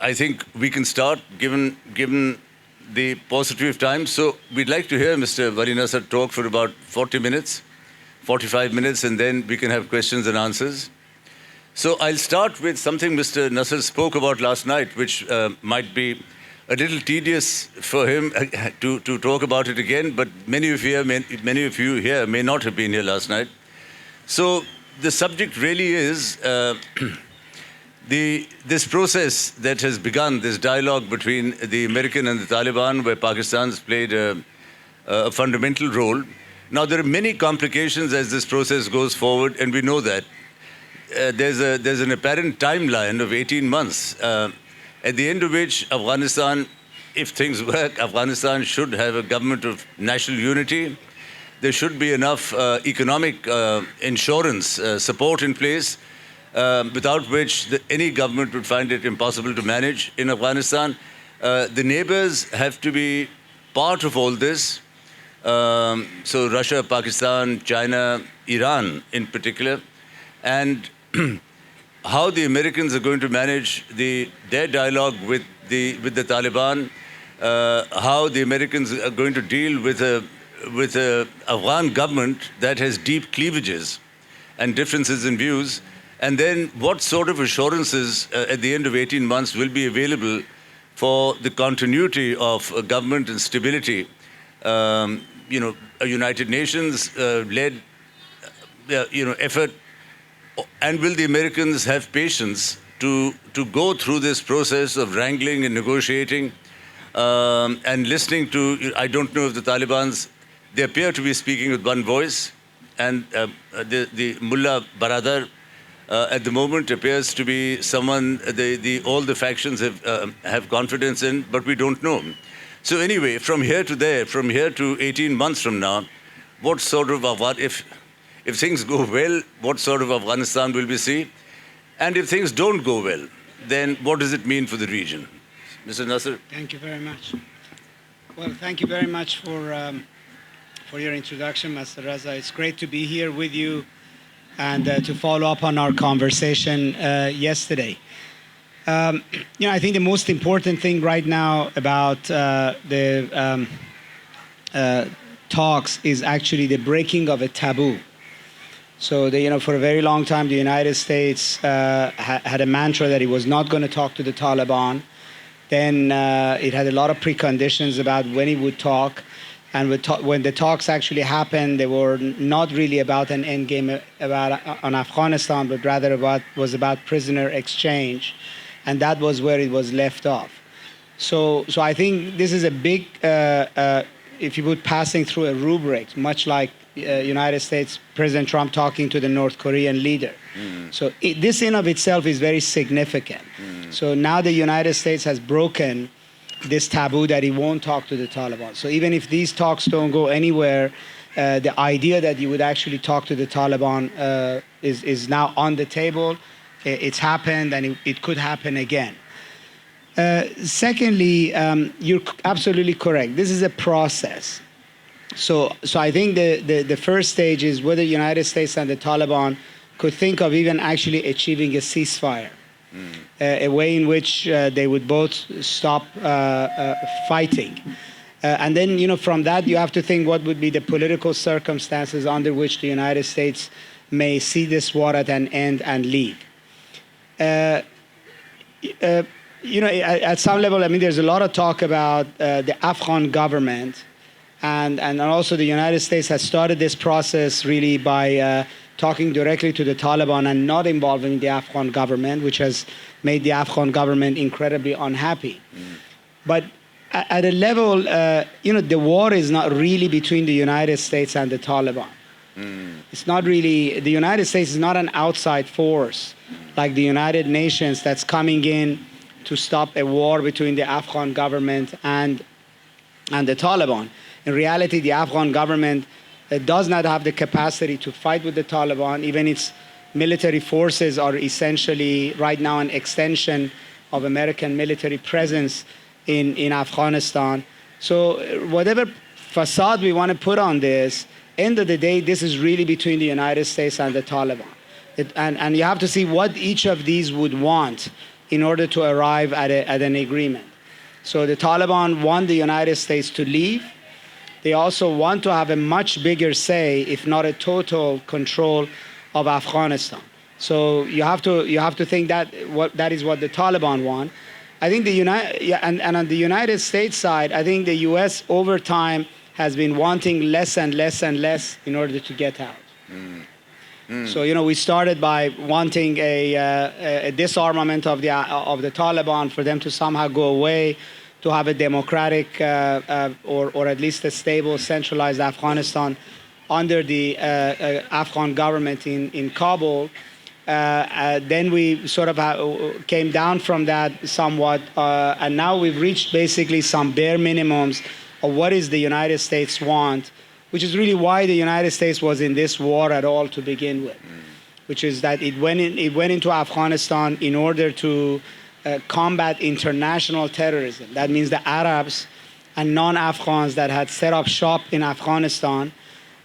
I think we can start, given the paucity of time. So we'd like to hear Mr. Vali Nasr talk for about 40 minutes, 45 minutes, and then we can have questions and answers. So I'll start with something Mr. Nasr spoke about last night, which might be a little tedious for him to talk about it again, but many of you here may not have been here last night. So the subject really is this process that has begun, this dialogue between the American and the Taliban, where Pakistan has played a fundamental role. Now, there are many complications as this process goes forward, and we know that. There's an apparent timeline of 18 months, at the end of which Afghanistan, if things work, Afghanistan should have a government of national unity. There should be enough economic insurance support in place, without which any government would find it impossible to manage in Afghanistan. The neighbors have to be part of all this. So Russia, Pakistan, China, Iran in particular. And how the Americans are going to manage their dialogue with the Taliban, how the Americans are going to deal with a Afghan government that has deep cleavages and differences in views, and then what sort of assurances at the end of 18 months will be available for the continuity of government and stability. A United Nations led effort. And will the Americans have patience to go through this process of wrangling and negotiating and listening to, I don't know if the Taliban's, they appear to be speaking with one voice, and the Mullah Baradar at the moment appears to be someone all the factions have confidence in, but we don't know. So anyway, from here to there, from here to 18 months from now, what sort of, if things go well, what sort of Afghanistan will we see? And if things don't go well, then what does it mean for the region? Mr. Nasr? Thank you very much. Well, thank you very much for your introduction, Mr. Raza. It's great to be here with you and to follow up on our conversation yesterday. I think the most important thing right now about the talks is actually the breaking of a taboo. So, for a very long time, the United States had a mantra that it was not going to talk to the Taliban. Then it had a lot of preconditions about when it would talk. And when the talks actually happened, they were not really about an end game on Afghanistan, but rather was about prisoner exchange. And that was where it was left off. So I think this is a big, if you would, passing through a rubric, much like United States President Trump talking to the North Korean leader. So this in of itself is very significant. So now the United States has broken this taboo that he won't talk to the Taliban. So even if these talks don't go anywhere, the idea that you would actually talk to the Taliban is now on the table. It's happened, and it could happen again. Secondly, you're absolutely correct. This is a process. So I think the first stage is whether the United States and the Taliban could think of even actually achieving a ceasefire, a way in which they would both stop fighting. And then, from that, you have to think what would be the political circumstances under which the United States may see this war at an end and leave. At some level, there's a lot of talk about the Afghan government. And also the United States has started this process really by talking directly to the Taliban and not involving the Afghan government, which has made the Afghan government incredibly unhappy. But at a level, the war is not really between the United States and the Taliban. It's not really, the United States is not an outside force like the United Nations that's coming in to stop a war between the Afghan government and the Taliban. In reality, the Afghan government does not have the capacity to fight with the Taliban. Even its military forces are essentially right now an extension of American military presence in Afghanistan. So whatever facade we want to put on this, end of the day, this is really between the United States and the Taliban. And you have to see what each of these would want in order to arrive at an agreement. So the Taliban want the United States to leave. They also want to have a much bigger say, if not a total control of Afghanistan. So you have to think that that is what the Taliban want. I think and on the United States side, I think the U.S. over time has been wanting less and less and less in order to get out. So we started by wanting a disarmament of the Taliban, for them to somehow go away, to have a democratic or at least a stable, centralized Afghanistan under the Afghan government in Kabul. Then we sort of came down from that somewhat, and now we've reached basically some bare minimums of what is the United States want, which is really why the United States was in this war at all to begin with, which is that it went into Afghanistan in order to combat international terrorism. That means the Arabs and non-Afghans that had set up shop in Afghanistan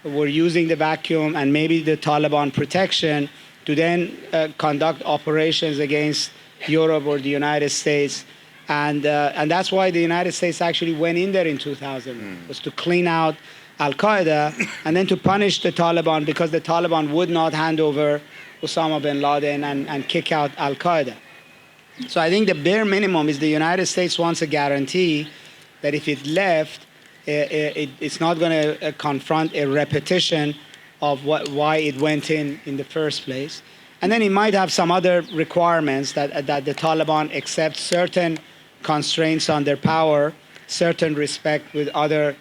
were using the vacuum and maybe the Taliban protection to then conduct operations against Europe or the United States. And that's why the United States actually went in there in 2000, was to clean out Al-Qaeda and then to punish the Taliban, because the Taliban would not hand over Osama bin Laden and kick out Al-Qaeda. So I think the bare minimum is the United States wants a guarantee that if it left, it's not going to confront a repetition of why it went in the first place. And then it might have some other requirements that the Taliban accept certain constraints on their power, certain respect with other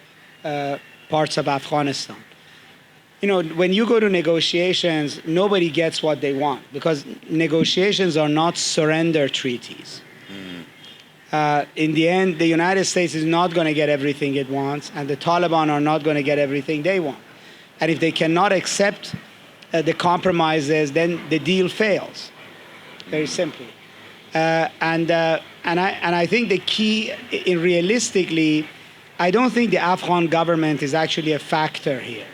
parts of Afghanistan. When you go to negotiations, nobody gets what they want, because negotiations are not surrender treaties. In the end, the United States is not going to get everything it wants, and the Taliban are not going to get everything they want. And if they cannot accept the compromises, then the deal fails, very simply. And I think the key, realistically, I don't think the Afghan government is actually a factor here.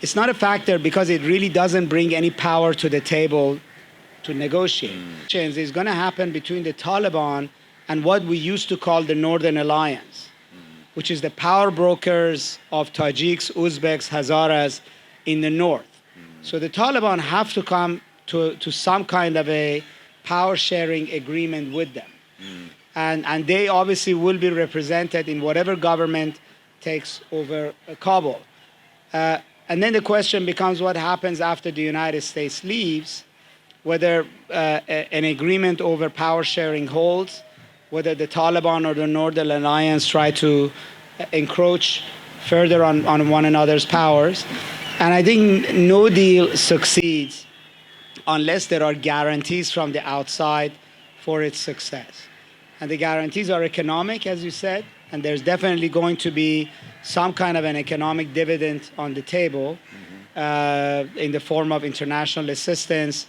It's not a factor because it really doesn't bring any power to the table to negotiate. It's going to happen between the Taliban and what we used to call the Northern Alliance, which is the power brokers of Tajiks, Uzbeks, Hazaras in the north. So the Taliban have to come to some kind of a power-sharing agreement with them. And they obviously will be represented in whatever government takes over Kabul. And then the question becomes what happens after the United States leaves, whether an agreement over power sharing holds, whether the Taliban or the Northern Alliance try to encroach further on one another's powers. And I think no deal succeeds unless there are guarantees from the outside for its success. And the guarantees are economic, as you said, and there's definitely going to be some kind of an economic dividend on the table in the form of international assistance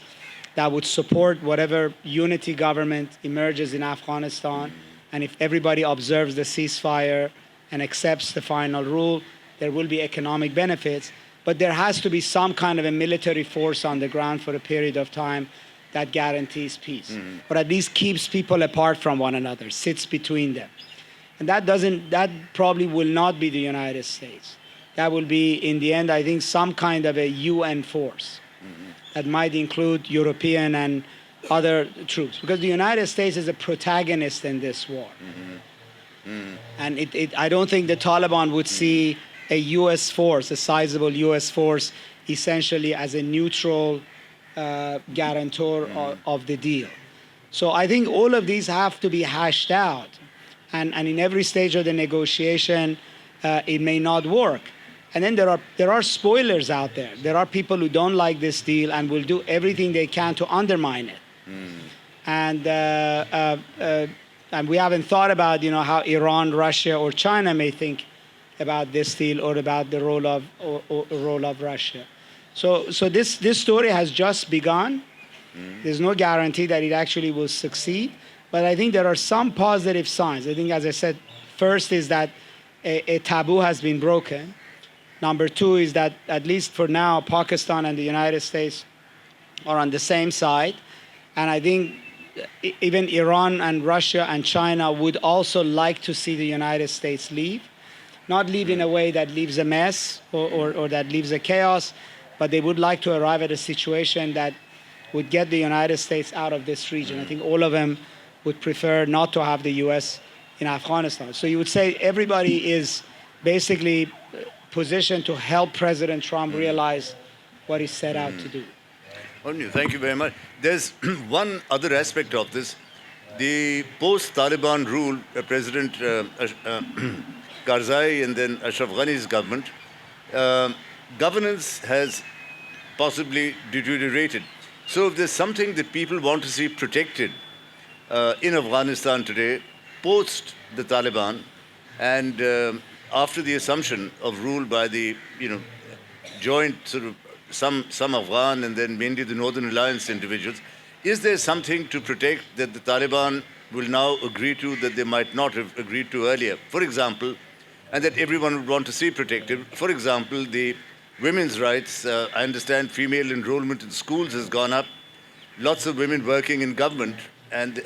that would support whatever unity government emerges in Afghanistan. And if everybody observes the ceasefire and accepts the final rule, there will be economic benefits. But there has to be some kind of a military force on the ground for a period of time that guarantees peace, or at least keeps people apart from one another, sits between them. And that probably will not be the United States. That will be, in the end, I think, some kind of a UN force that might include European and other troops, because the United States is a protagonist in this war. And I don't think the Taliban would see a US force, a sizable US force, essentially as a neutral guarantor of the deal. So I think all of these have to be hashed out. And in every stage of the negotiation, it may not work. And then there are spoilers out there. There are people who don't like this deal and will do everything they can to undermine it. And we haven't thought about how Iran, Russia, or China may think about this deal or about the role of Russia. So this story has just begun. There's no guarantee that it actually will succeed. But I think there are some positive signs. I think, as I said, first is that a taboo has been broken. Number two is that, at least for now, Pakistan and the United States are on the same side. And I think even Iran and Russia and China would also like to see the United States leave. Not leave in a way that leaves a mess or that leaves a chaos, but they would like to arrive at a situation that would get the United States out of this region. I think all of them would prefer not to have the U.S. in Afghanistan. So you would say everybody is basically positioned to help President Trump realize what he set out to do. Thank you very much. There's one other aspect of this. The post-Taliban rule, President Karzai and then Ashraf Ghani's government, governance has possibly deteriorated. So if there's something that people want to see protected in Afghanistan today, post the Taliban, and after the assumption of rule by the joint sort of some Afghan and then mainly the Northern Alliance individuals, is there something to protect that the Taliban will now agree to that they might not have agreed to earlier? For example, and that everyone would want to see protected. For example, the women's rights. I understand female enrollment in schools has gone up. Lots of women working in government and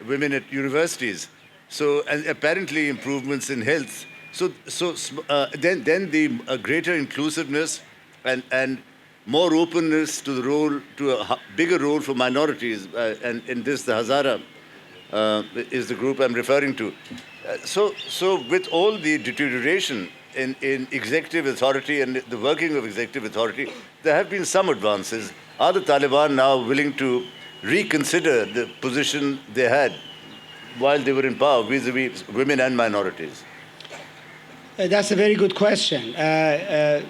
women at universities. So, and apparently improvements in health. Then the greater inclusiveness and more openness to the role, to a bigger role for minorities. And in this, the Hazara is the group I'm referring to. So with all the deterioration in executive authority and the working of executive authority, there have been some advances. Are the Taliban now willing to reconsider the position they had while they were in power vis-a-vis women and minorities? That's a very good question.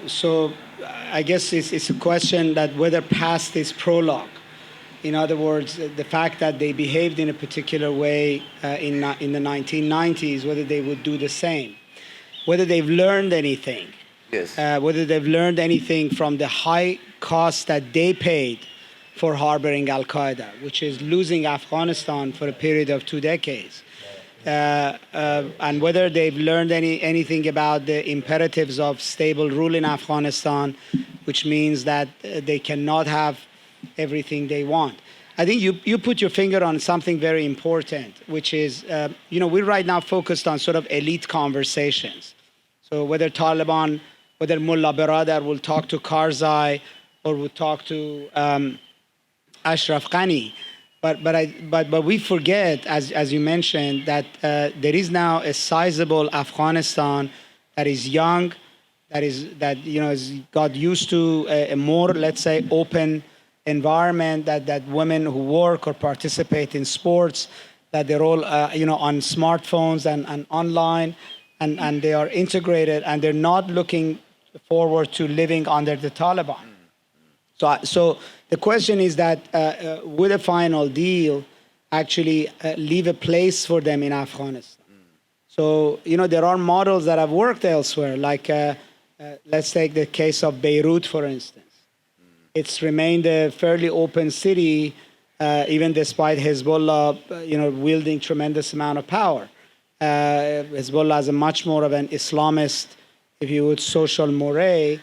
So I guess it's a question that whether past this prologue, in other words, the fact that they behaved in a particular way in the 1990s, whether they would do the same, whether they've learned anything, yes. Whether they've learned anything from the high cost that they paid for harboring Al-Qaeda, which is losing Afghanistan for a period of 2 decades. And whether they've learned anything about the imperatives of stable rule in Afghanistan, which means that they cannot have everything they want. I think you put your finger on something very important, which is, we're right now focused on sort of elite conversations. So whether Taliban, whether Mullah Baradar will talk to Karzai or will talk to Ashraf Ghani. But we forget, as you mentioned, that there is now a sizable Afghanistan that is young, that has got used to a more, let's say, open environment, that women who work or participate in sports, that they're all on smartphones and online, and they are integrated, and they're not looking forward to living under the Taliban. So the question is that would a final deal actually leave a place for them in Afghanistan? So, there are models that have worked elsewhere, like let's take the case of Beirut, for instance. It's remained a fairly open city, even despite Hezbollah, wielding tremendous amount of power. Hezbollah is a much more of an Islamist, if you would, social mores.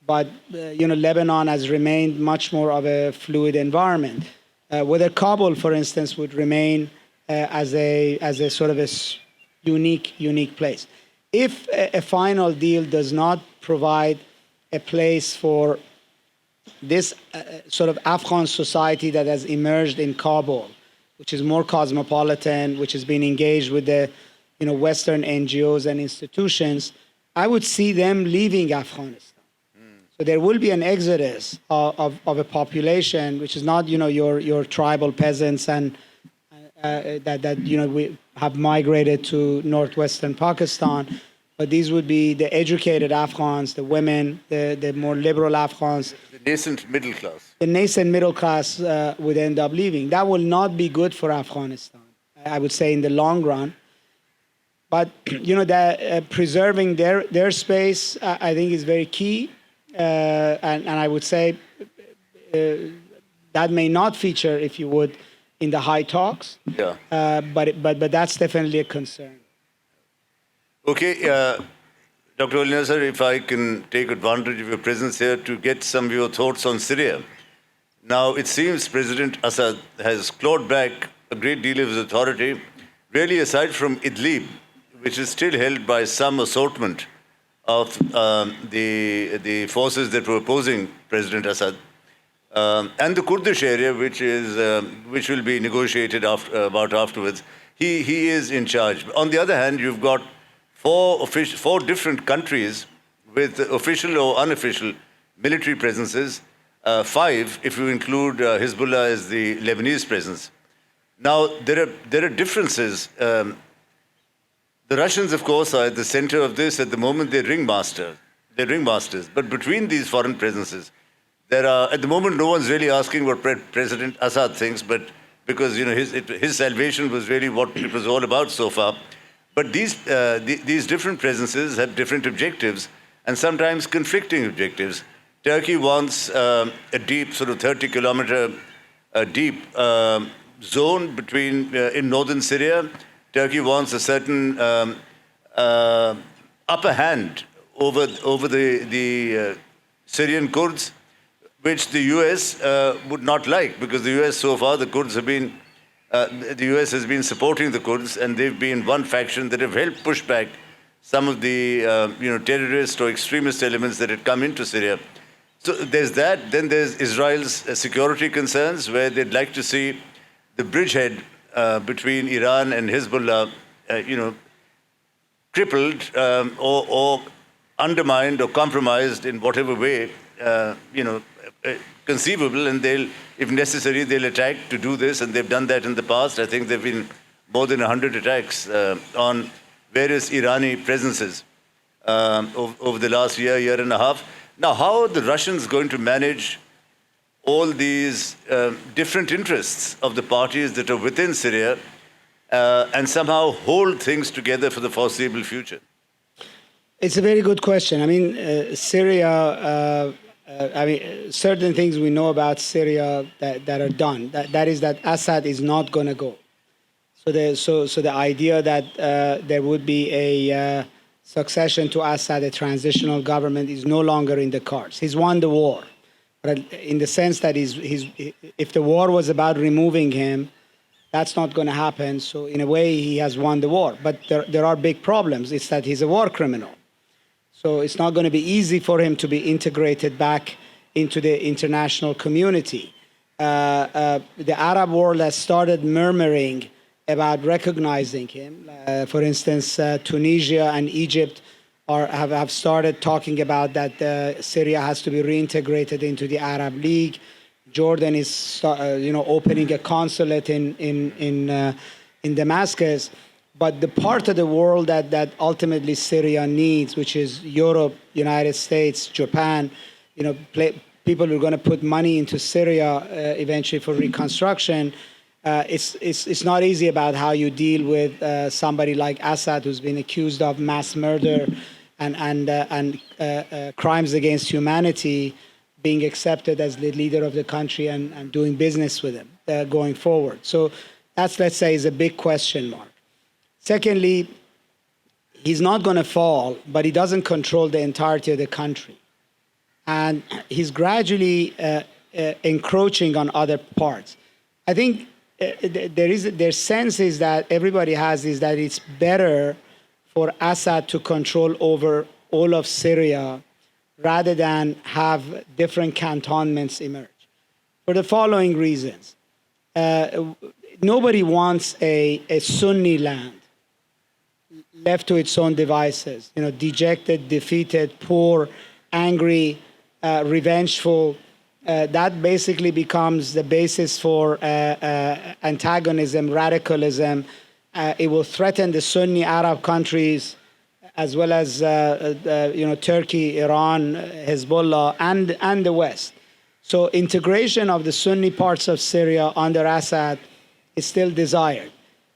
But Lebanon has remained much more of a fluid environment. Whether Kabul, for instance, would remain as a sort of a unique place. If a final deal does not provide a place for this sort of Afghan society that has emerged in Kabul, which is more cosmopolitan, which has been engaged with the Western NGOs and institutions, I would see them leaving Afghanistan. So there will be an exodus of a population which is not, your tribal peasants and that we have migrated to northwestern Pakistan, but these would be the educated Afghans, the women, the more liberal Afghans. The nascent middle class. The nascent middle class would end up leaving. That will not be good for Afghanistan, I would say, in the long run. But preserving their space, I think, is very key. And I would say that may not feature, if you would, in the high talks. Yeah. But that's definitely a concern. Okay, Dr. Nasr, if I can take advantage of your presence here to get some of your thoughts on Syria. Now, it seems President Assad has clawed back a great deal of his authority, really aside from Idlib, which is still held by some assortment of the forces that were opposing President Assad, and the Kurdish area, which will be negotiated about afterwards. He is in charge. On the other hand, you've got four different countries with official or unofficial military presences. Five, if you include Hezbollah as the Lebanese presence. Now, there are differences. The Russians, of course, are at the center of this. At the moment, they're ringmasters. But between these foreign presences, there are, at the moment, no one's really asking what President Assad thinks, but because his salvation was really what it was all about so far. But these different presences have different objectives and sometimes conflicting objectives. Turkey wants a deep, sort of 30-kilometer deep zone in northern Syria. Turkey wants a certain upper hand over the Syrian Kurds, which the U.S. would not like, because the U.S. so far, the U.S. has been supporting the Kurds, and they've been one faction that have helped push back some of the terrorist or extremist elements that had come into Syria. So there's that. Then there's Israel's security concerns, where they'd like to see the bridgehead between Iran and Hezbollah, crippled or undermined or compromised in whatever way, conceivable. And if necessary, they'll attack to do this. And they've done that in the past. I think there've been more than 100 attacks on various Irani presences over the last year and a half. Now, how are the Russians going to manage all these different interests of the parties that are within Syria and somehow hold things together for the foreseeable future? It's a very good question. I mean, Syria, certain things we know about Syria that are done. That is that Assad is not going to go. So the idea that there would be a succession to Assad, a transitional government, is no longer in the cards. He's won the war, but in the sense that if the war was about removing him, that's not going to happen. So in a way, he has won the war. But there are big problems. It's that he's a war criminal. So it's not going to be easy for him to be integrated back into the international community. The Arab world has started murmuring about recognizing him. For instance, Tunisia and Egypt have started talking about that Syria has to be reintegrated into the Arab League. Jordan is opening a consulate in Damascus. But the part of the world that ultimately Syria needs, which is Europe, United States, Japan, people who are going to put money into Syria eventually for reconstruction. It's not easy about how you deal with somebody like Assad, who's been accused of mass murder and crimes against humanity, being accepted as the leader of the country and doing business with him going forward. So that's, let's say, is a big question mark. Secondly, he's not going to fall, but he doesn't control the entirety of the country. And he's gradually encroaching on other parts. I think their sense is that everybody has is that it's better for Assad to control over all of Syria rather than have different cantonments emerge. For the following reasons. Nobody wants a Sunni land left to its own devices, dejected, defeated, poor, angry, revengeful. That basically becomes the basis for antagonism, radicalism. It will threaten the Sunni Arab countries as well as Turkey, Iran, Hezbollah, and the West. So integration of the Sunni parts of Syria under Assad is still desired.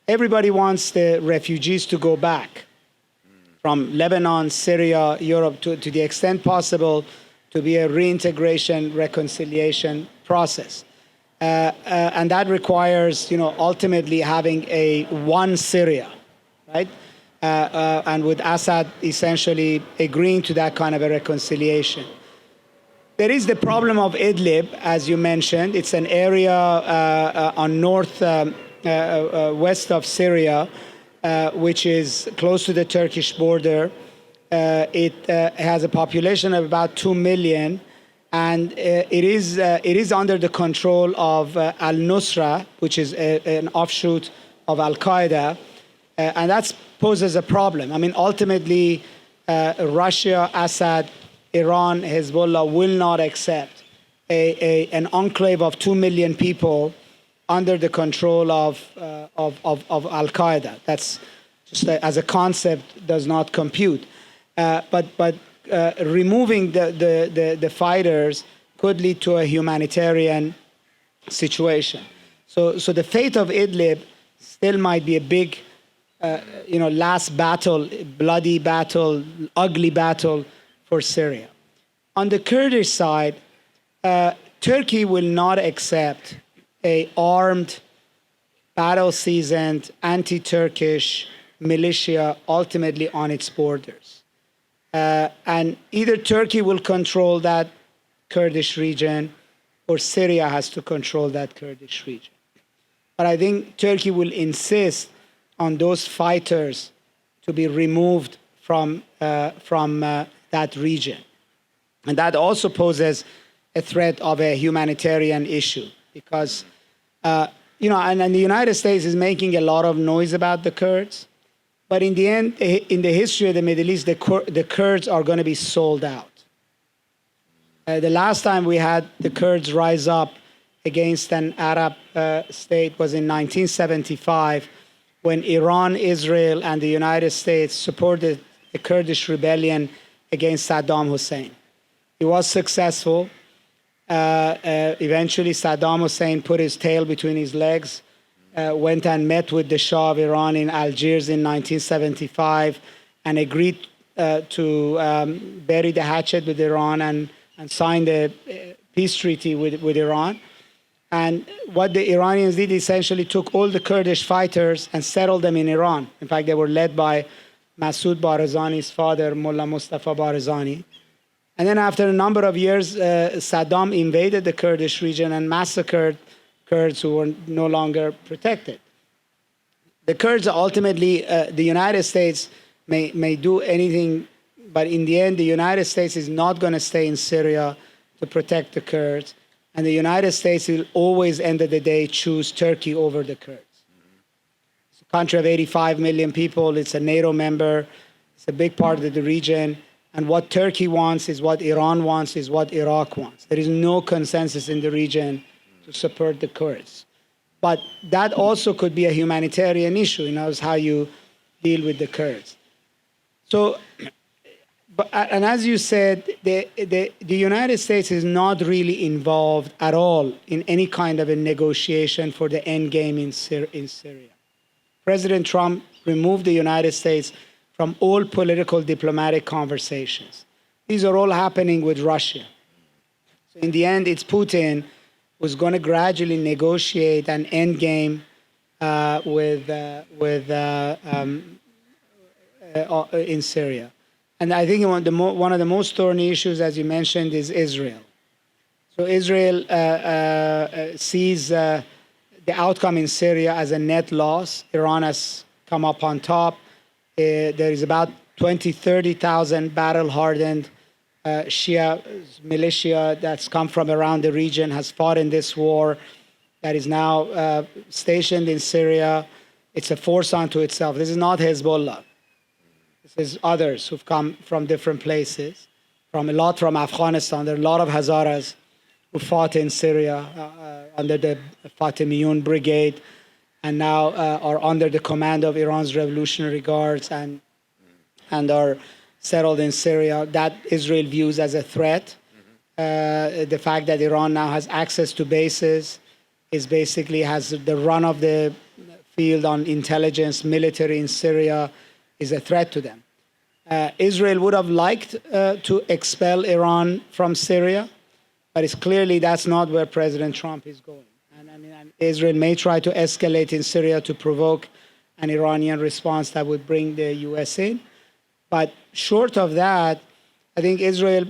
Everybody wants the refugees to go back from Lebanon, Syria, Europe, to the extent possible, to be a reintegration, reconciliation process. And that requires, ultimately having a one Syria, right? And with Assad essentially agreeing to that kind of a reconciliation. there is the problem of Idlib, as you mentioned. It's an area on west of Syria, which is close to the Turkish border. It has a population of about 2 million, and it is under the control of al-Nusra, which is an offshoot of Al-Qaeda, and that poses a problem. I mean, ultimately, Russia, Assad, Iran, Hezbollah will not accept an enclave of 2 million people under the control of Al-Qaeda. That's just as a concept does not compute. But removing the fighters could lead to a humanitarian situation. So the fate of Idlib still might be a big, last battle, bloody battle, ugly battle for Syria. On the Kurdish side, Turkey will not accept an armed, battle-seasoned, anti-Turkish militia ultimately on its borders. And either Turkey will control that Kurdish region or Syria has to control that Kurdish region. But I think Turkey will insist on those fighters to be removed from that region. And that also poses a threat of a humanitarian issue because, and the United States is making a lot of noise about the Kurds. But in the end, in the history of the Middle East, the Kurds are going to be sold out. The last time we had the Kurds rise up against an Arab state was in 1975 when Iran, Israel, and the United States supported a Kurdish rebellion against Saddam Hussein. It was successful. Eventually, Saddam Hussein put his tail between his legs, went and met with the Shah of Iran in Algiers in 1975 and agreed to bury the hatchet with Iran and sign the peace treaty with Iran. And what the Iranians did essentially took all the Kurdish fighters and settled them in Iran. In fact, they were led by Masoud Barzani's father, Mullah Mustafa Barzani. And then after a number of years, Saddam invaded the Kurdish region and massacred Kurds who were no longer protected. The Kurds ultimately, the United States may do anything, but in the end, the United States is not going to stay in Syria to protect the Kurds. And the United States will always, end of the day, choose Turkey over the Kurds. It's a country of 85 million people. It's a NATO member. It's a big part of the region. And what Turkey wants is what Iran wants, is what Iraq wants. There is no consensus in the region to support the Kurds. But that also could be a humanitarian issue, is how you deal with the Kurds. So, and as you said, the United States is not really involved at all in any kind of a negotiation for the end game in Syria. President Trump removed the United States from all political diplomatic conversations. These are all happening with Russia. So in the end, it's Putin who's going to gradually negotiate an end game in Syria. And I think one of the most thorny issues, as you mentioned, is Israel. So Israel sees the outcome in Syria as a net loss. Iran has come up on top. There is about 30,000 battle-hardened Shia militia that's come from around the region, has fought in this war, that is now stationed in Syria. It's a force unto itself. This is not Hezbollah. This is others who've come from different places, from Afghanistan. There are a lot of Hazaras who fought in Syria under the Fatimiyun Brigade and now are under the command of Iran's Revolutionary Guards and are settled in Syria. That Israel views as a threat. The fact that Iran now has access to bases basically has the run of the field on intelligence, military in Syria, is a threat to them. Israel would have liked to expel Iran from Syria, but it's clearly that's not where President Trump is going. And Israel may try to escalate in Syria to provoke an Iranian response that would bring the U.S. in. But short of that, I think Israel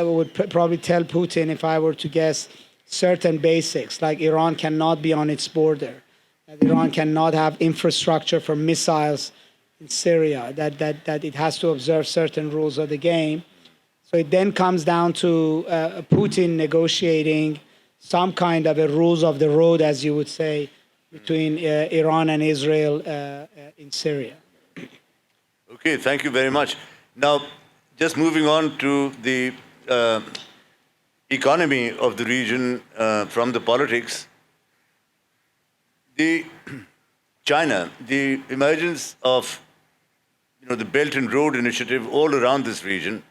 would probably tell Putin, if I were to guess, certain basics, like Iran cannot be on its border, that Iran cannot have infrastructure for missiles in Syria, that it has to observe certain rules of the game. So it then comes down to Putin negotiating some kind of a rules of the road, as you would say, between Iran and Israel in Syria. Okay, thank you very much. Now, just moving on to the economy of the region from the politics, China, the emergence of the Belt and Road Initiative all around this region.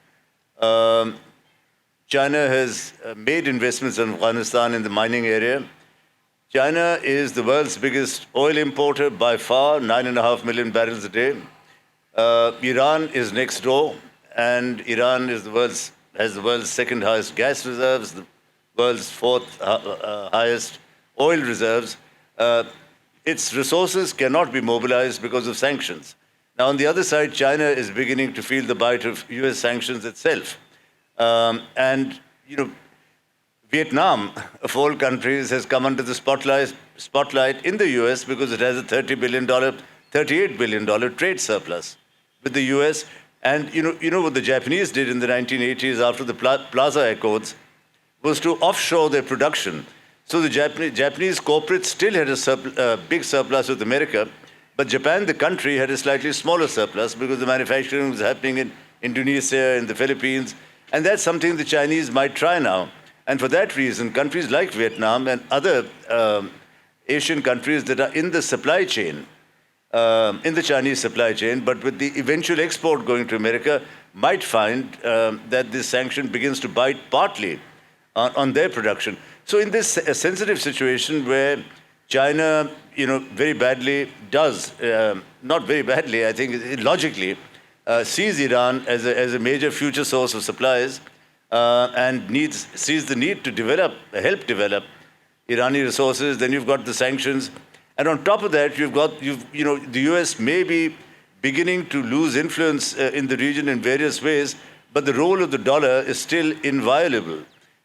China has made investments in Afghanistan in the mining area. China is the world's biggest oil importer by far, 9.5 million barrels a day. Iran is next door, and Iran has the world's second highest gas reserves, the world's fourth highest oil reserves. Its resources cannot be mobilized because of sanctions. Now, on the other side, China is beginning to feel the bite of US sanctions itself. Vietnam, of all countries, has come under the spotlight in the US because it has a $38 billion trade surplus with the US. And you know what the Japanese did in the 1980s after the Plaza Accords was to offshore their production. So the Japanese corporates still had a big surplus with America, but Japan, the country, had a slightly smaller surplus because the manufacturing was happening in Indonesia, in the Philippines, and that's something the Chinese might try now. And for that reason, countries like Vietnam and other Asian countries that are in the supply chain, in the Chinese supply chain, but with the eventual export going to America, might find that this sanction begins to bite partly on their production. So in this sensitive situation where China, very badly does, not very badly, I think it logically, sees Iran as a major future source of supplies and sees the need to help develop Iranian resources. Then you've got the sanctions. And on top of that, the US may be beginning to lose influence in the region in various ways, but the role of the dollar is still inviolable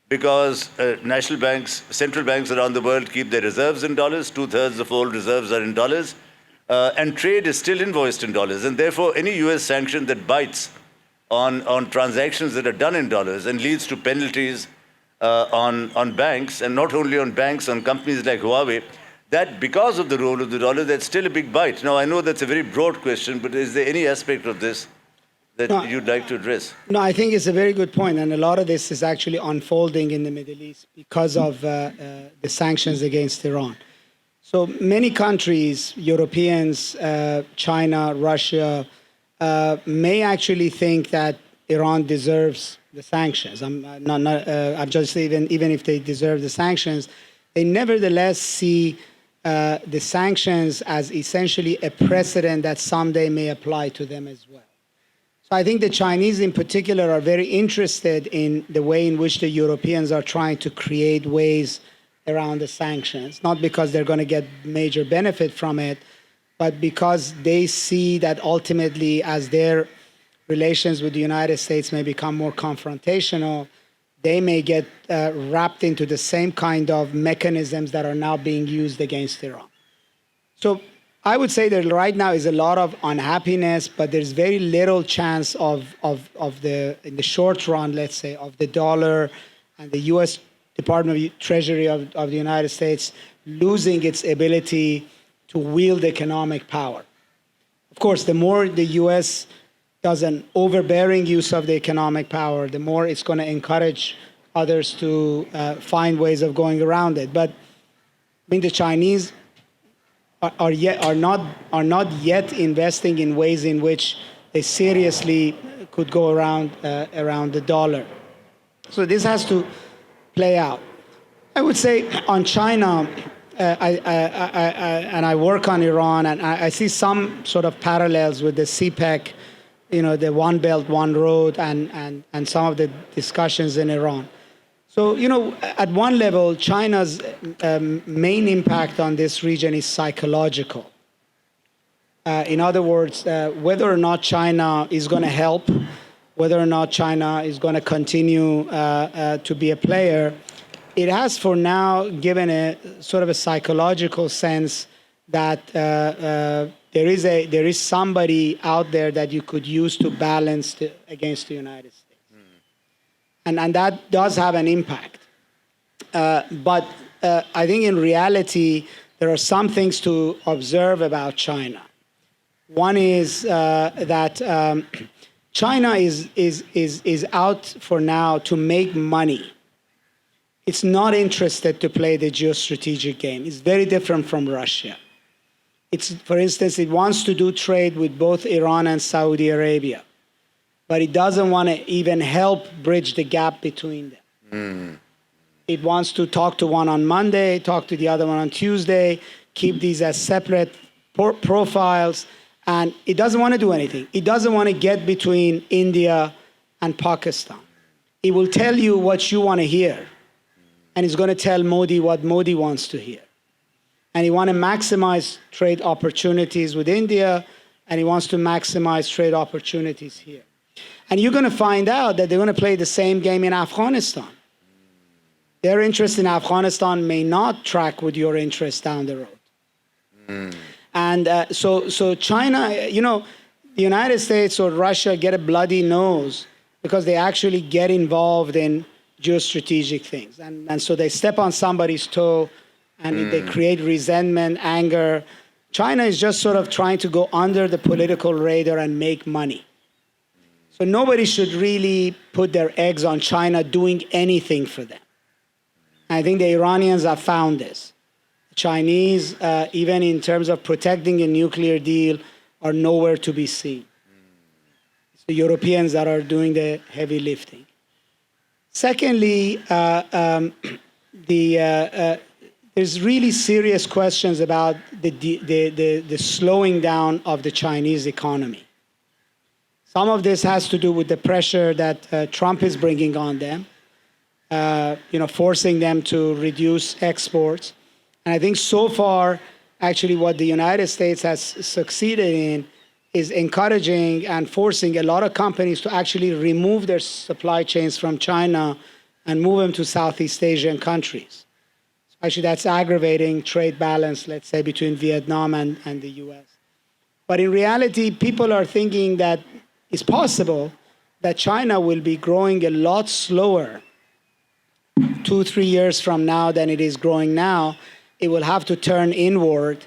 because national banks, central banks around the world keep their reserves in dollars. 2/3 of all reserves are in dollars. And trade is still invoiced in dollars. And therefore, any US sanction that bites on transactions that are done in dollars and leads to penalties on banks, and not only on banks, on companies like Huawei, that because of the role of the dollar, that's still a big bite. Now, I know that's a very broad question, but is there any aspect of this that you'd like to address? No, I think it's a very good point, and a lot of this is actually unfolding in the Middle East because of the sanctions against Iran. So many countries, Europeans, China, Russia, may actually think that Iran deserves the sanctions. I'm just even if they deserve the sanctions, they nevertheless see the sanctions as essentially a precedent that someday may apply to them as well. So I think the Chinese in particular are very interested in the way in which the Europeans are trying to create ways around the sanctions, not because they're going to get major benefit from it, but because they see that ultimately as their relations with the United States may become more confrontational, they may get wrapped into the same kind of mechanisms that are now being used against Iran. So I would say that right now is a lot of unhappiness, but there's very little chance in the short run, let's say, of the dollar and the U.S. Department of Treasury of the United States losing its ability to wield economic power. Of course, the more the U.S. does an overbearing use of the economic power, the more it's going to encourage others to find ways of going around it. But I mean, the Chinese are not yet investing in ways in which they seriously could go around the dollar. So this has to play out. I would say on China, and I work on Iran, and I see some sort of parallels with the CPEC, the One Belt, One Road, and some of the discussions in Iran. So, at one level, China's main impact on this region is psychological. In other words, whether or not China is going to help whether or not China is going to continue to be a player, it has for now given a sort of a psychological sense that there is somebody out there that you could use to balance against the United States. And that does have an impact. But I think in reality, there are some things to observe about China. One is that China is out for now to make money. It's not interested to play the geostrategic game. It's very different from Russia. For instance, it wants to do trade with both Iran and Saudi Arabia, but it doesn't want to even help bridge the gap between them. It wants to talk to one on Monday, talk to the other one on Tuesday, keep these as separate profiles, and it doesn't want to do anything. It doesn't want to get between India and Pakistan. It will tell you what you want to hear, and it's going to tell Modi what Modi wants to hear. And he wants to maximize trade opportunities with India, and he wants to maximize trade opportunities here. And you're going to find out that they're going to play the same game in Afghanistan. Their interest in Afghanistan may not track with your interest down the road. And so China, the United States or Russia get a bloody nose because they actually get involved in geostrategic things. And so they step on somebody's toe, and they create resentment, anger. China is just sort of trying to go under the political radar and make money. So nobody should really put their eggs on China doing anything for them. I think the Iranians have found this. The Chinese, even in terms of protecting a nuclear deal, are nowhere to be seen. It's the Europeans that are doing the heavy lifting. Secondly, there's really serious questions about the slowing down of the Chinese economy. Some of this has to do with the pressure that Trump is bringing on them, forcing them to reduce exports. And I think so far, actually, what the United States has succeeded in is encouraging and forcing a lot of companies to actually remove their supply chains from China and move them to Southeast Asian countries. Actually, that's aggravating trade balance, let's say, between Vietnam and the US. But in reality, people are thinking that it's possible that China will be growing a lot slower 2-3 years from now than it is growing now. It will have to turn inward,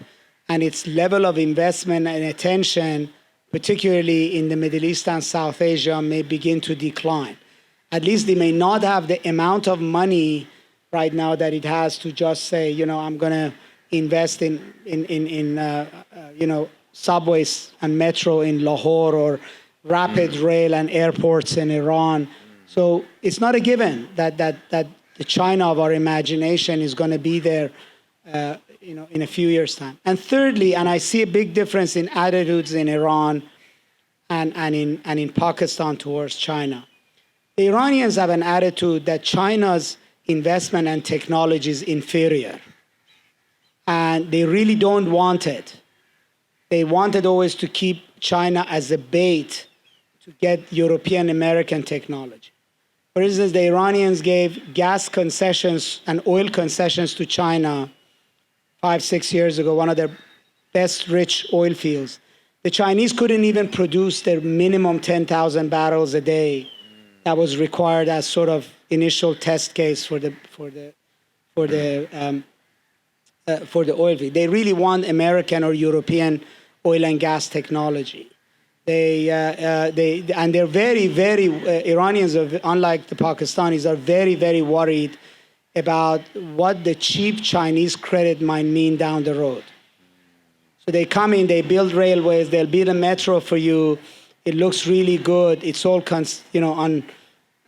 and its level of investment and attention, particularly in the Middle East and South Asia, may begin to decline. At least they may not have the amount of money right now that it has to just say, I'm going to invest in subways and metro in Lahore or rapid rail and airports in Iran. So it's not a given that the China of our imagination is going to be there, in a few years' time. And thirdly, and I see a big difference in attitudes in Iran and in Pakistan towards China. The Iranians have an attitude that China's investment and technology is inferior. And they really don't want it. They wanted always to keep China as a bait to get European American technology. For instance, the Iranians gave gas concessions and oil concessions to China 5-6 years ago, one of their best rich oil fields. The Chinese couldn't even produce their minimum 10,000 barrels a day that was required as sort of initial test case for the oil field. They really want American or European oil and gas technology. They're very, very Iranians, unlike the Pakistanis, are very, very worried about what the cheap Chinese credit might mean down the road. So they come in, they build railways, they'll build a metro for you. It looks really good. It's all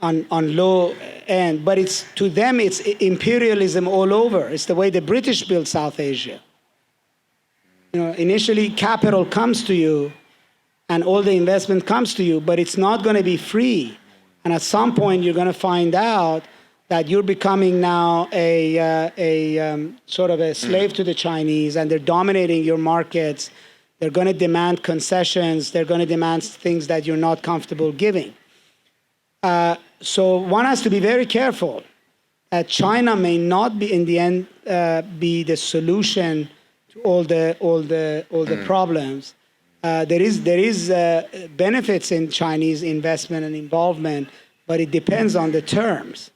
on low end, but to them it's imperialism all over. It's the way the British built South Asia. Initially capital comes to you and all the investment comes to you, but it's not going to be free. And at some point you're going to find out that you're becoming now a sort of a slave to the Chinese, and they're dominating your markets. They're going to demand concessions. They're going to demand things that you're not comfortable giving. So one has to be very careful. China may not be, in the end, be the solution to all the problems. There is benefits in Chinese investment and involvement, but it depends on the terms,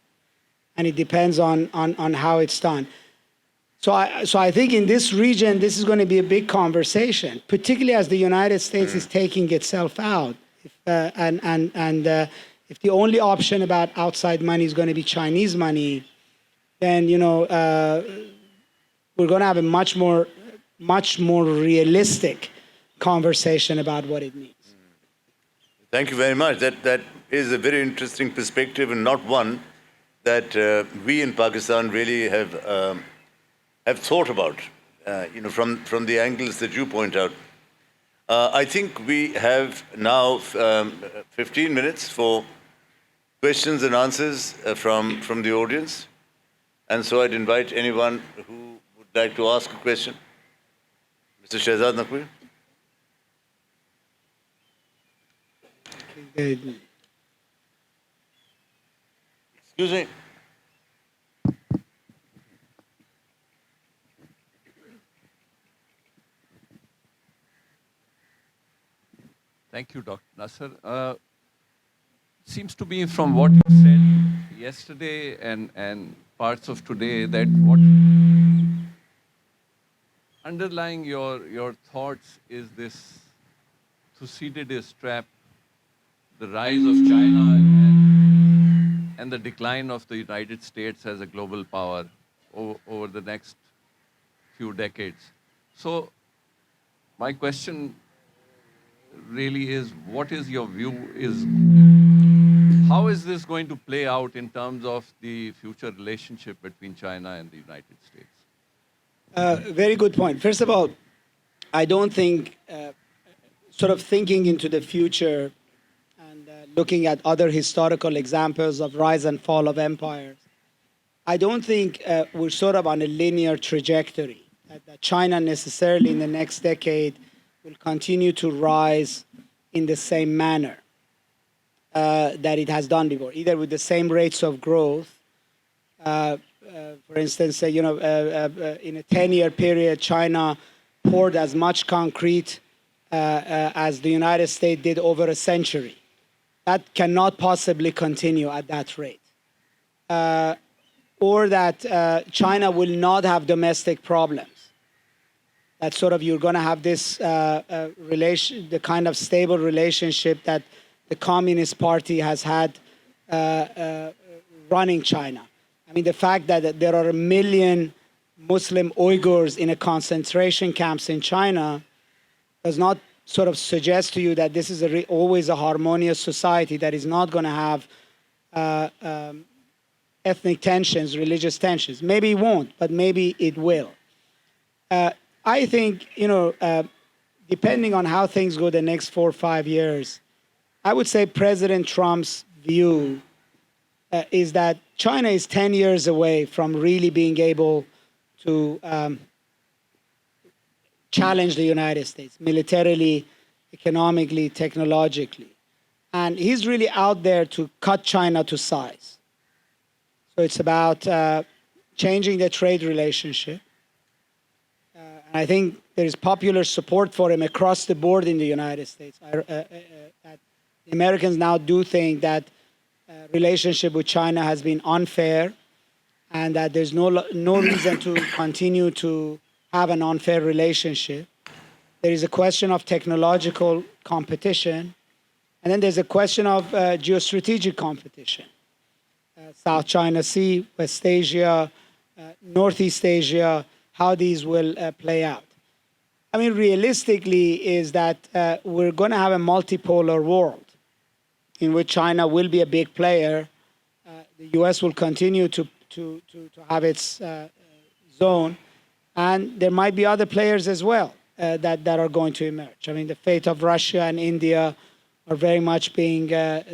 and it depends on how it's done. So I think in this region, this is going to be a big conversation, particularly as the United States is taking itself out. If the only option about outside money is going to be Chinese money, then we're going to have a much more realistic conversation about what it means. Thank you very much. That is a very interesting perspective, and not one that we in Pakistan really have thought about, from the angles that you point out. I think we have now 15 minutes for questions and answers from the audience. And so I'd invite anyone who would like to ask a question. Mr. Shehzad Naqvi. Excuse me. Thank you, Dr. Nasr. Seems to me from what you said yesterday and parts of today that what underlying your thoughts is this Thucydides trap, the rise of China and the decline of the United States as a global power over the next few decades. So my question really is, what is your view? How is this going to play out in terms of the future relationship between China and the United States? Very good point. First of all, I don't think, sort of thinking into the future and looking at other historical examples of rise and fall of empires, I don't think we're sort of on a linear trajectory, that China necessarily in the next decade will continue to rise in the same manner that it has done before, either with the same rates of growth. For instance, in a 10-year period, China poured as much concrete as the United States did over a century. That cannot possibly continue at that rate. Or that China will not have domestic problems. That sort of you're going to have this the kind of stable relationship that the Communist Party has had running China. I mean, the fact that there are 1 million Muslim Uyghurs in a concentration camps in China does not sort of suggest to you that this is always a harmonious society that is not going to have ethnic tensions, religious tensions. Maybe it won't, but maybe it will. I think, depending on how things go the next 4 or 5 years, I would say President Trump's view is that China is 10 years away from really being able to challenge the United States militarily, economically, technologically. And he's really out there to cut China to size. So it's about changing the trade relationship. I think there is popular support for him across the board in the United States. The Americans now do think that relationship with China has been unfair, and that there's no reason to continue to have an unfair relationship. There is a question of technological competition, and then there's a question of geostrategic competition. South China Sea, West Asia, Northeast Asia, how these will play out. I mean, realistically is that we're going to have a multipolar world in which China will be a big player. The US will continue to have its zone, and there might be other players as well that are going to emerge. I mean, the fate of Russia and India are very much being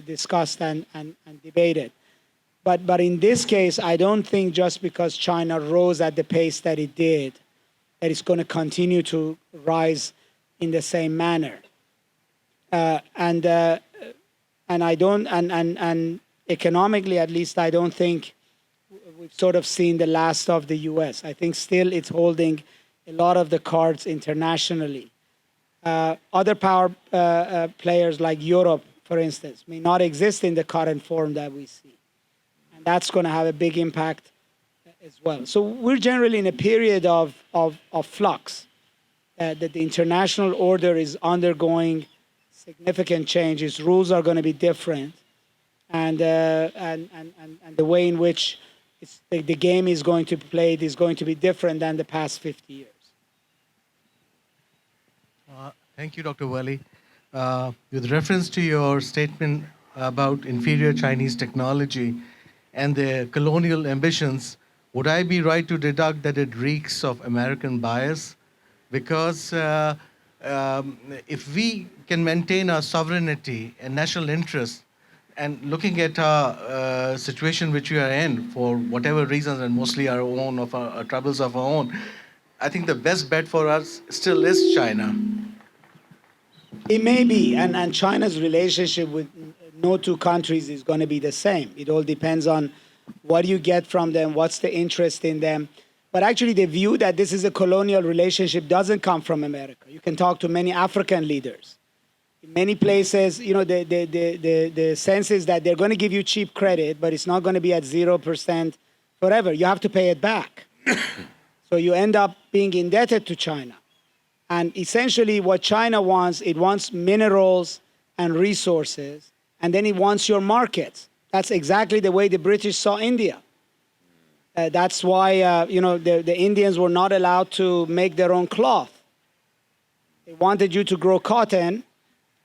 discussed and debated. But in this case, I don't think just because China rose at the pace that it did, that it's going to continue to rise in the same manner. And And I don't, and economically at least, I don't think we've sort of seen the last of the US. I think still it's holding a lot of the cards internationally. Other power players like Europe, for instance, may not exist in the current form that we see. And that's going to have a big impact as well. So we're generally in a period of flux, that the international order is undergoing significant changes. Rules are going to be different. And the way in which the game is going to be played is going to be different than the past 50 years. Thank you, Dr. Vali. With reference to your statement about inferior Chinese technology and their colonial ambitions, would I be right to deduct that it reeks of American bias? Because if we can maintain our sovereignty and national interest, and looking at our situation which we are in for whatever reasons, and mostly our own, of our troubles of our own, I think the best bet for us still is China. It may be, and China's relationship with no two countries is going to be the same. It all depends on what you get from them, what's the interest in them. But actually, the view that this is a colonial relationship doesn't come from America. You can talk to many African leaders. In many places, you know, the sense is that they're going to give you cheap credit, but it's not going to be at 0% forever. You have to pay it back. So you end up being indebted to China. And essentially what China wants, it wants minerals and resources, and then it wants your markets. That's exactly the way the British saw India. That's why, you know, the Indians were not allowed to make their own cloth. They wanted you to grow cotton,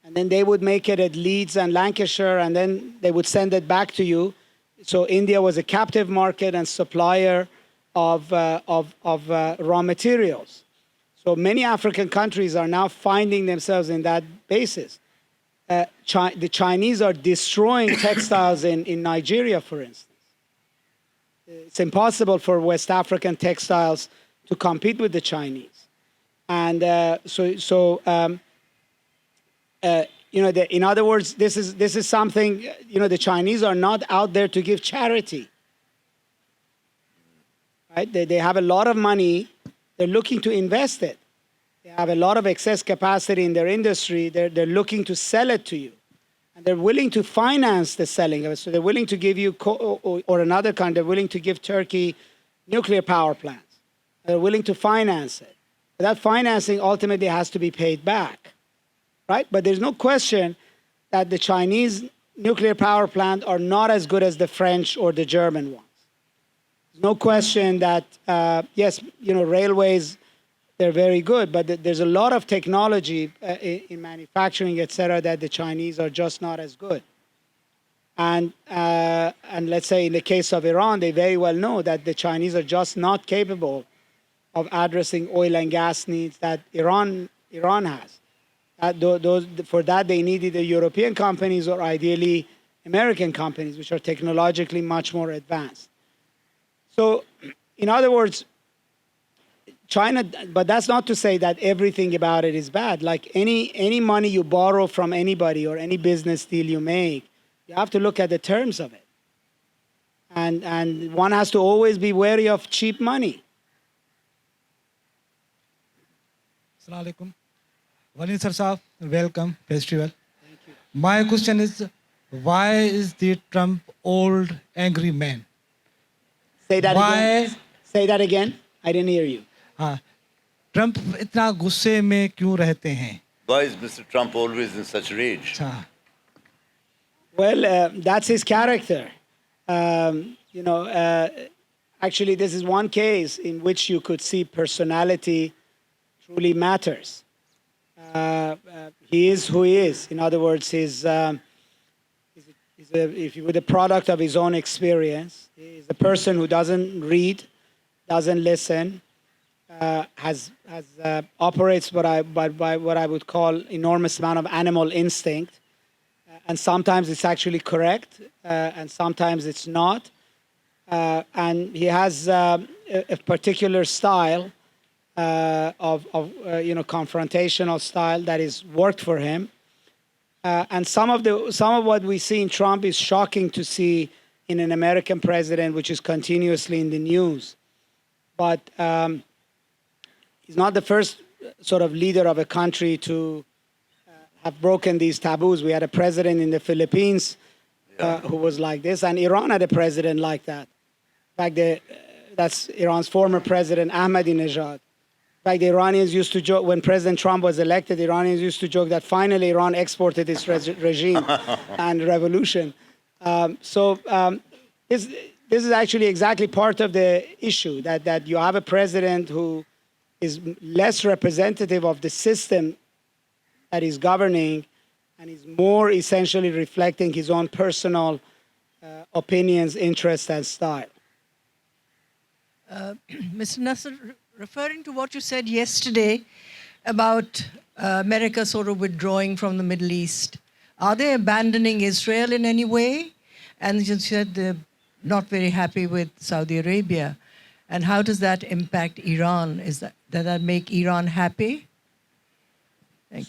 and then they would make it at Leeds and Lancashire, and then they would send it back to you. So India was a captive market and supplier of raw materials. So many African countries are now finding themselves in that basis. The Chinese are destroying textiles in Nigeria, for instance. It's impossible for West African textiles to compete with the Chinese. And you know, in other words, this is something, you know, the Chinese are not out there to give charity. Right? They have a lot of money. They're looking to invest it. They have a lot of excess capacity in their industry. They're looking to sell it to you. And they're willing to finance the selling of it. So they're willing to give you, or another country, they're willing to give Turkey nuclear power plants. They're willing to finance it. But that financing ultimately has to be paid back. Right? But there's no question that the Chinese nuclear power plants are not as good as the French or the German ones. No question that, yes, you know, railways, they're very good, but there's a lot of technology in manufacturing, et cetera, that the Chinese are just not as good. And let's say in the case of Iran, they very well know that the Chinese are just not capable of addressing oil and gas needs that Iran has. For that, they needed the European companies or ideally American companies, which are technologically much more advanced. So, in other words, China, but that's not to say that everything about it is bad. Like any money you borrow from anybody or any business deal you make, you have to look at the terms of it. And one has to always be wary of cheap money. Assalamu alaikum. Vali sir sahab, welcome, festival. Thank you. My question is, why is the Trump old angry man? Say that Why? again. Say that again. I didn't hear you. हाँ, Trump इतना गुस्से में क्यों रहते हैं? Why is Mr. Trump always in such rage? अच्छा, Well, that's his character. You know, actually, this is one case in which you could see personality truly matters. He is who he is. In other words, he's if you were the product of his own experience. He's a person who doesn't read, doesn't listen, operates by what I would call enormous amount of animal instinct, and sometimes it's actually correct, and sometimes it's not, and he has a particular style of you know, confrontational style that is worked for him. And some of what we see in Trump is shocking to see in an American president, which is continuously in the news. But he's not the first sort of leader of a country to have broken these taboos. We had a president in the Philippines who was like this, and Iran had a president like that. In fact, that's Iran's former president, Ahmadinejad. In fact, the Iranians used to joke, when President Trump was elected, the Iranians used to joke that finally Iran exported its regime and revolution. This is actually exactly part of the issue, that you have a president who is less representative of the system that he's governing and is more essentially reflecting his own personal opinions, interests, and style. Mr. Nasr, referring to what you said yesterday about America sort of withdrawing from the Middle East, are they abandoning Israel in any way? And you said they're not very happy with Saudi Arabia. And how does that impact Iran? Does that make Iran happy?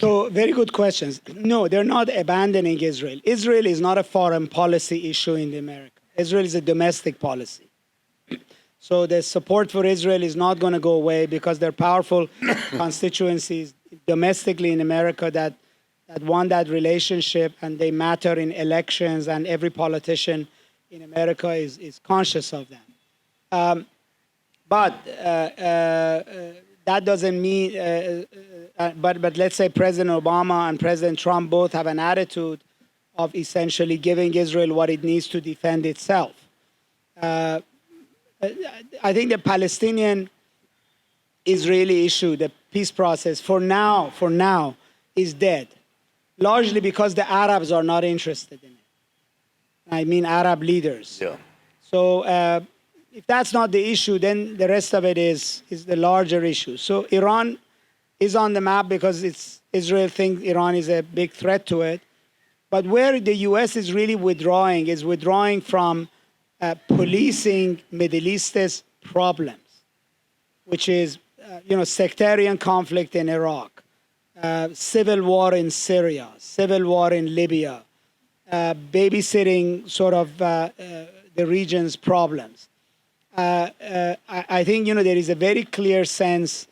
So, very good questions. No, they're not abandoning Israel. Israel is not a foreign policy issue in America. Israel is a domestic policy. So the support for Israel is not going to go away because there are powerful constituencies domestically in America that want that relationship, and they matter in elections, and every politician in America is conscious of that. But that doesn't mean, but let's say President Obama and President Trump both have an attitude of essentially giving Israel what it needs to defend itself. I think the Palestinian-Israeli issue, the peace process, for now, is dead, largely because the Arabs are not interested in it. I mean Arab leaders. Yeah. So if that's not the issue, then the rest of it is the larger issue. So Iran is on the map because Israel thinks Iran is a big threat to it. But where the U.S. is really withdrawing from policing Middle East's problems, which is sectarian conflict in Iraq, civil war in Syria, civil war in Libya, babysitting sort of the region's problems. I think there is a very clear sense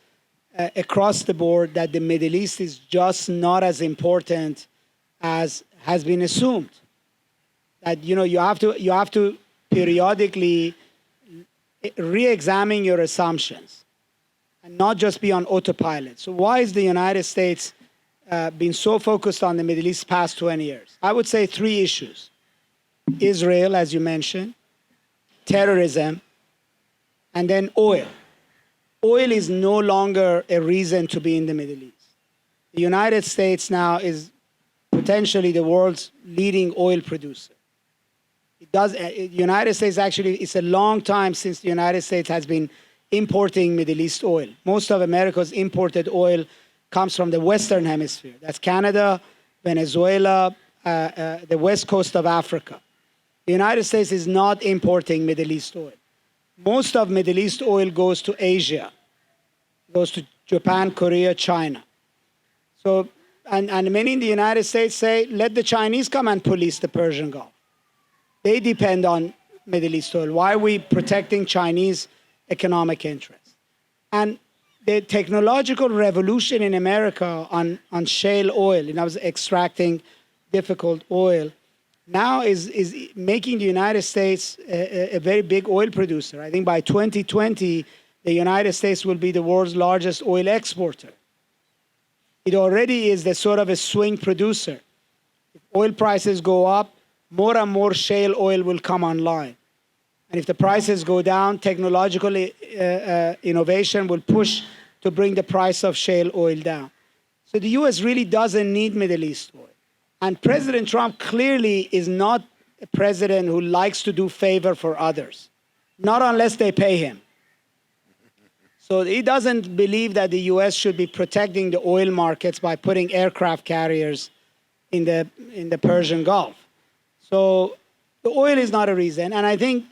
across the board that the Middle East is just not as important as has been assumed. That you have to periodically re-examine your assumptions and not just be on autopilot. So why is the United States been so focused on the Middle East past 20 years? I would say 3 issues. Israel, as you mentioned, terrorism, and then oil. Oil is no longer a reason to be in the Middle East. The United States now is potentially the world's leading oil producer. The United States actually, it's a long time since the United States has been importing Middle East oil. Most of America's imported oil comes from the Western Hemisphere. That's Canada, Venezuela, the west coast of Africa. The United States is not importing Middle East oil. Most of Middle East oil goes to Asia, goes to Japan, Korea, China. So, and many in the United States say, let the Chinese come and police the Persian Gulf. They depend on Middle East oil. Why are we protecting Chinese economic interests? And the technological revolution in America on shale oil, extracting difficult oil, now is making the United States a very big oil producer. I think by 2020, the United States will be the world's largest oil exporter. It already is the sort of a swing producer. If oil prices go up, more and more shale oil will come online. And if the prices go down, technological innovation will push to bring the price of shale oil down. So the U.S. really doesn't need Middle East oil. And President Trump clearly is not a president who likes to do favor for others, not unless they pay him. So he doesn't believe that the U.S. should be protecting the oil markets by putting aircraft carriers in the Persian Gulf. So the oil is not a reason. And I think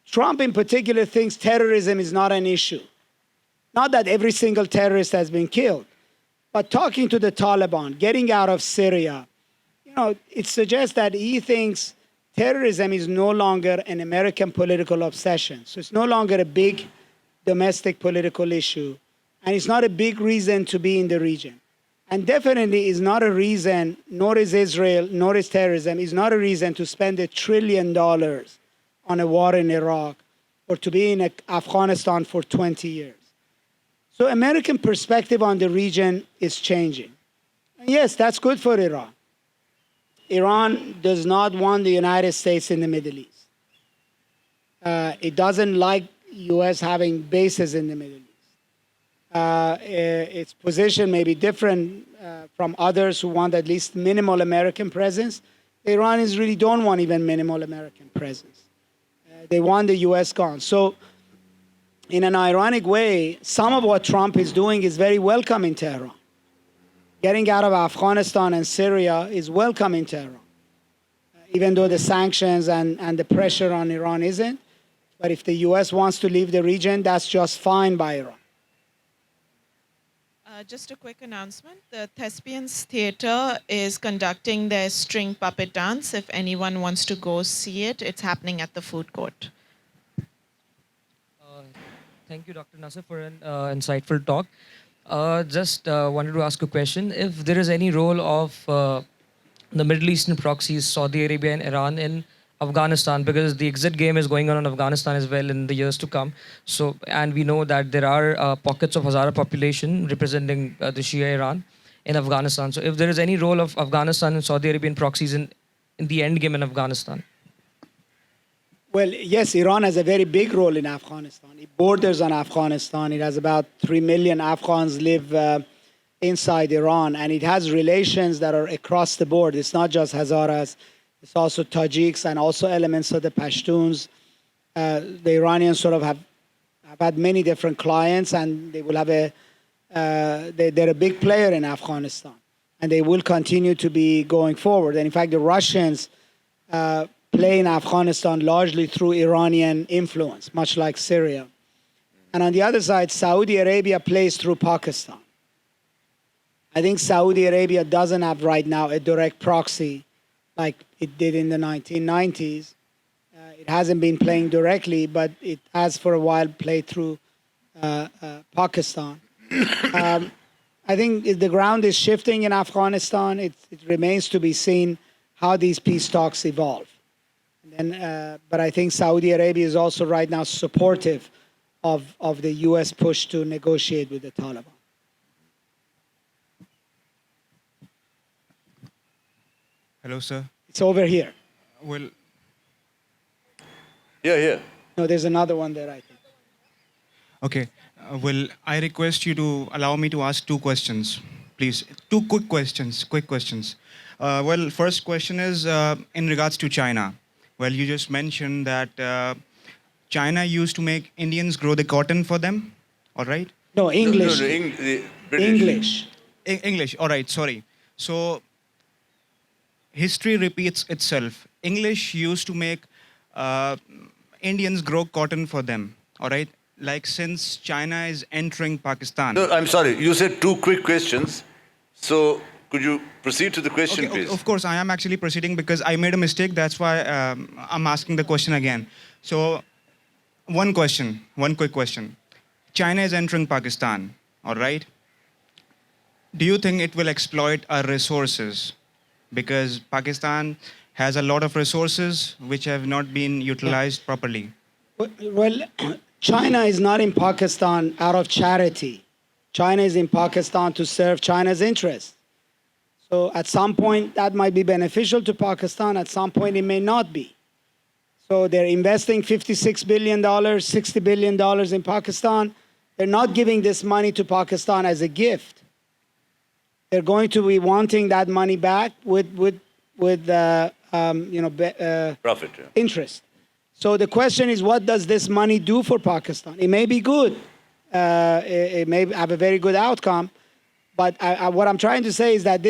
Trump in particular thinks terrorism is not an issue. Not that every single terrorist has been killed, but talking to the Taliban, getting out of Syria, it suggests that he thinks terrorism is no longer an American political obsession. So it's no longer a big domestic political issue, and it's not a big reason to be in the region. And definitely is not a reason, nor is Israel, nor is terrorism, is not a reason to spend $1 trillion on a war in Iraq or to be in Afghanistan for 20 years. So American perspective on the region is changing. And yes, that's good for Iran. Iran does not want the United States in the Middle East. It doesn't like U.S. having bases in the Middle East. Its position may be different from others who want at least minimal American presence. The Iranians really don't want even minimal American presence. They want the U.S. gone. So in an ironic way, some of what Trump is doing is very welcome in Tehran. Getting out of Afghanistan and Syria is welcome in Tehran, even though the sanctions and the pressure on Iran isn't. But if the U.S. wants to leave the region, that's just fine by Iran. Just a quick announcement. The Thespians Theatre is conducting their string puppet dance. If anyone wants to go see it, it's happening at the food court. Thank you, Dr. Nasr, for an insightful talk. Just wanted to ask a question. If there is any role of the Middle Eastern proxies, Saudi Arabia and Iran in Afghanistan, because the exit game is going on in Afghanistan as well in the years to come. So, and we know that there are pockets of Hazara population representing the Shia Iran in Afghanistan. So if there is any role of Afghanistan and Saudi Arabian proxies in the end game in Afghanistan. Well, yes, Iran has a very big role in Afghanistan. It borders on Afghanistan. It has about 3 million Afghans live inside Iran, and it has relations that are across the board. It's not just Hazaras. It's also Tajiks and also elements of the Pashtuns. The Iranians sort of have had many different clients, and they will have they're a big player in Afghanistan, and they will continue to be going forward. And in fact, the Russians play in Afghanistan largely through Iranian influence, much like Syria. And on the other side, Saudi Arabia plays through Pakistan. I think Saudi Arabia doesn't have right now a direct proxy like it did in the 1990s. It hasn't been playing directly, but it has for a while played through Pakistan. I think the ground is shifting in Afghanistan. It remains to be seen how these peace talks evolve. But I think Saudi Arabia is also right now supportive of the U.S. push to negotiate with the Taliban. Hello, sir. It's over here. Well, Yeah. No, there's another one there, I think. okay. Well, I request you to allow me to ask two questions, please. Two quick questions. Well, first question is in regards to China. Well, you just mentioned that China used to make Indians grow the cotton for them, all right? No, English. The British. English. All right, sorry. So, history repeats itself. English used to make Indians grow cotton for them, all right? Like since China is entering Pakistan. No, I'm sorry. You said two quick questions. So could you proceed to the question, Okay, please? of course, I am actually proceeding because I made a mistake. That's why I'm asking the question again. So, one quick question. China is entering Pakistan, all right? Do you think it will exploit our resources? Because Pakistan has a lot of resources which have not been utilized properly. Well, China is not in Pakistan out of charity. China is in Pakistan to serve China's interests. So at some point, that might be beneficial to Pakistan. At some point, it may not be. So they're investing $56 billion, $60 billion in Pakistan. They're not giving this money to Pakistan as a gift. They're going to be wanting that money back with Profit. Yeah. interest. So the question is, what does this money do for Pakistan? It may be good. It may have a very good outcome. But what I'm trying to say is that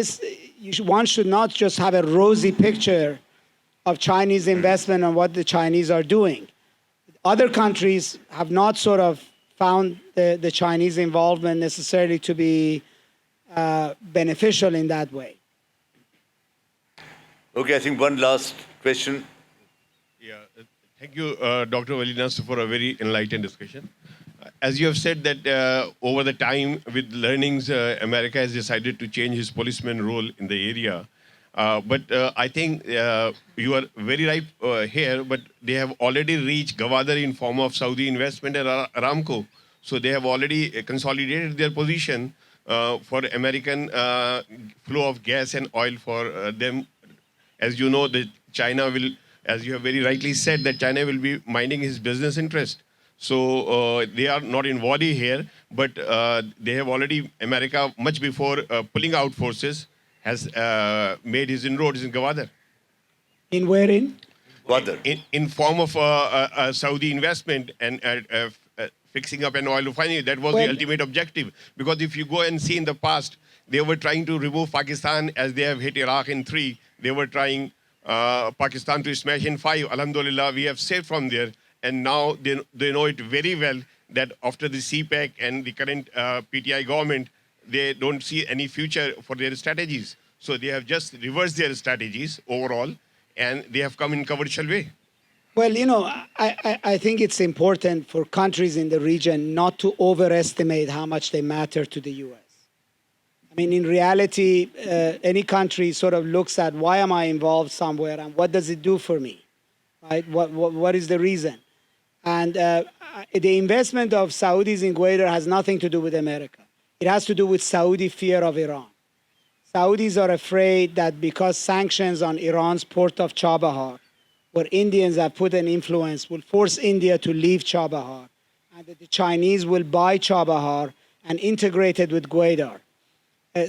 one should not just have a rosy picture of Chinese investment and what the Chinese are doing. Other countries have not sort of found the Chinese involvement necessarily to be beneficial in that way. Okay, I think one last question. Yeah, thank you, Dr. Vali Nasr, for a very enlightened discussion. As you have said that over the time with learnings, America has decided to change his policeman role in the area. But I think you are very right here, but they have already reached Gawadar in form of Saudi investment and Aramco. So they have already consolidated their position for American flow of gas and oil for them. As you know, that China will, as you have very rightly said, that China will be minding his business interest. So they are not in Wadi here, but they have already, America, much before pulling out forces, has made his inroads in Gawadar. In wherein? Gawadar. In form of a Saudi investment and fixing up an oil refinery. That was the ultimate objective. Because if you go and see in the past, they were trying to remove Pakistan as they have hit Iraq in 3. They were trying Pakistan to smash in 5. Alhamdulillah, we have saved from there. And now they know it very well that after the CPEC and the current PTI government, they don't see any future for their strategies. So they have just reversed their strategies overall, and they have come in commercial way. Well, you know, I think it's important for countries in the region not to overestimate how much they matter to the U.S. I mean, in reality, any country sort of looks at why am I involved somewhere and what does it do for me, right? What is the reason? And the investment of Saudis in Gwadar has nothing to do with America. It has to do with Saudi fear of Iran. Saudis are afraid that because sanctions on Iran's port of Chabahar, where Indians have put an influence, will force India to leave Chabahar, and that the Chinese will buy Chabahar and integrate it with Gwadar.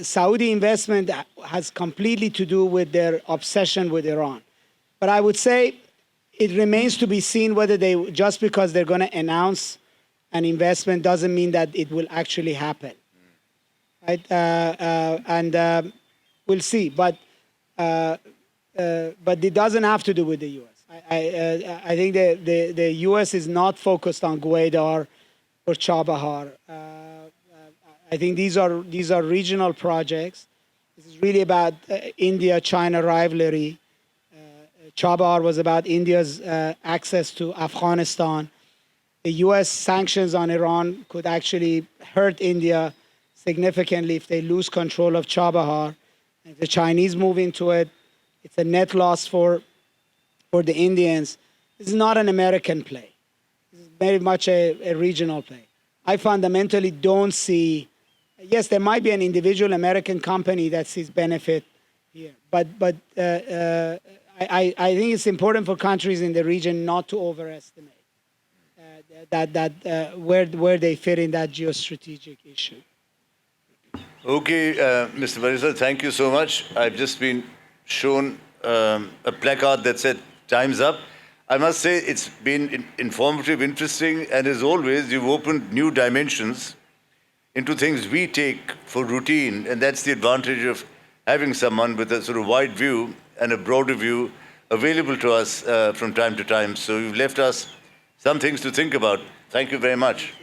Saudi investment has completely to do with their obsession with Iran. But I would say it remains to be seen whether they, just because they're going to announce an investment doesn't mean that it will actually happen. Right? We'll see. But it doesn't have to do with the U.S. I think the U.S. is not focused on Gwadar or Chabahar. I think these are regional projects. This is really about India-China rivalry. Chabahar was about India's access to Afghanistan. The U.S. sanctions on Iran could actually hurt India significantly if they lose control of Chabahar. If the Chinese move into it, it's a net loss for the Indians. This is not an American play. This is very much a regional play. I fundamentally don't see, yes, there might be an individual American company that sees benefit here, but I think it's important for countries in the region not to overestimate where they fit in that geostrategic issue. Okay, Mr. Vali, thank you so much. I've just been shown a placard that said, "Time's up." I must say it's been informative, interesting, and as always, you've opened new dimensions into things we take for routine, and that's the advantage of having someone with a sort of wide view and a broader view available to us from time to time. So you've left us some things to think about. Thank you very much.